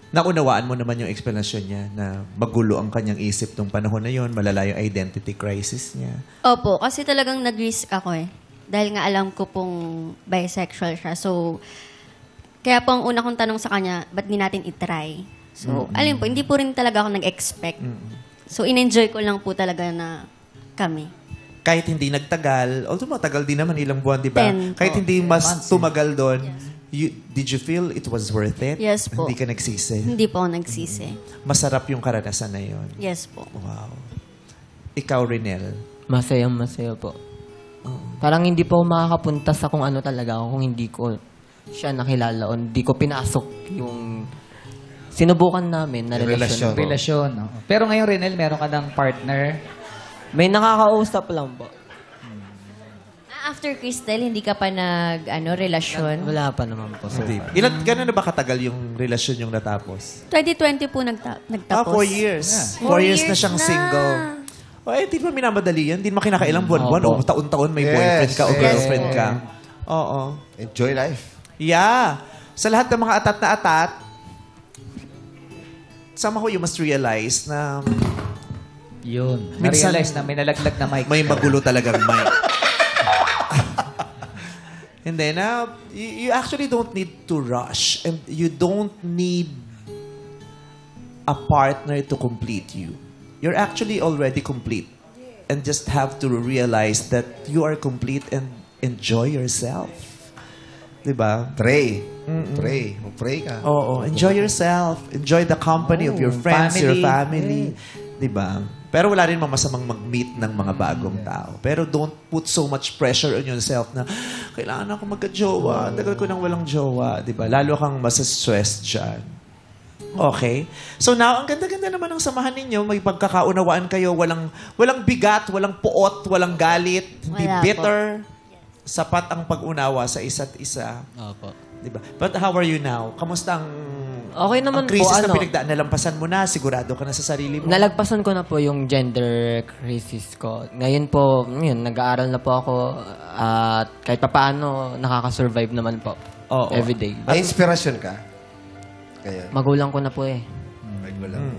naunawaan mo naman yung explanation niya na magulo ang kanyang isip nung panahon na yon, malala yung identity crisis niya. Opo, kasi talagang nag-risk ako eh. Dahil nga alam ko pong bisexual siya. So, kaya po ang una kong tanong sa kanya, ba't di natin itry? So, alam po, hindi po rin talaga ako nag-expect. So, in-enjoy ko lang po talaga na kami. Kahit hindi nagtagal, although matagal din naman ilang buwan, di ba? 10 Kahit po. hindi mas tumagal doon, did you feel it was worth it? Yes po. Hindi ka nagsisi? Hindi po ako nagsisi. Masarap yung karanasan na yon. Yes po. Wow. Ikaw, Renel. Masayang-masaya po. Parang hindi po ako makakapunta sa kung ano talaga ako kung hindi ko siya nakilala o hindi ko pinasok yung sinubukan namin na relasyon. Relasyon. No? Pero ngayon, Renel, meron ka ng partner. May nakakausap lang po. After Cristel, hindi ka pa relasyon? Wala pa naman po. So, Hindi. Gano'n na ba katagal yung relasyon yung natapos? 2020 po nagtapos. 4 years. Yeah. 4 years na 4 siyang years na. single. O di ba minamadali yan? Di naman kinakailang buwan-buwan o taon-taon may boyfriend ka o Yes. girlfriend ka. Oo. Enjoy life. Yeah. Sa lahat ng mga atat na atat, somehow you must realize na Yun. Minsan- Na-realize na may nalaglag na mic. may magulo talagang mic. And then, you actually don't need to rush. And you don't need a partner to complete you. You're actually already complete. And just have to realize that you are complete and enjoy yourself. Diba? Pray. Pray. Mag-pray ka. Oo, enjoy yourself. Enjoy the company of your friends, your family. Diba? Pero wala rin masamang mag-meet ng mga bagong tao. Pero don't put so much pressure on yourself na kailangan ako magka-jowa. Tagal ko nang walang jowa. Diba? Lalo kang masa-stress dyan. Okay? So now, ang ganda-ganda naman ng samahan ninyo. May pagkakaunawaan kayo. Walang bigat, walang puot, walang galit. Hindi Wala po. bitter. Sapat ang pag-unawa sa isa't isa. Opo. Diba? But how are you now? Kamusta ang Okay naman ang crisis po, na ano? pinagdaan? Nalampasan mo na? Sigurado ka na sa sarili mo? Nalagpasan ko na po yung gender crisis ko. Ngayon po, nag-aaral na po ako at kahit papaano nakaka-survive naman po. Oo. Everyday. May inspirasyon ka? Kaya. Magulang ko na po eh. Magulang.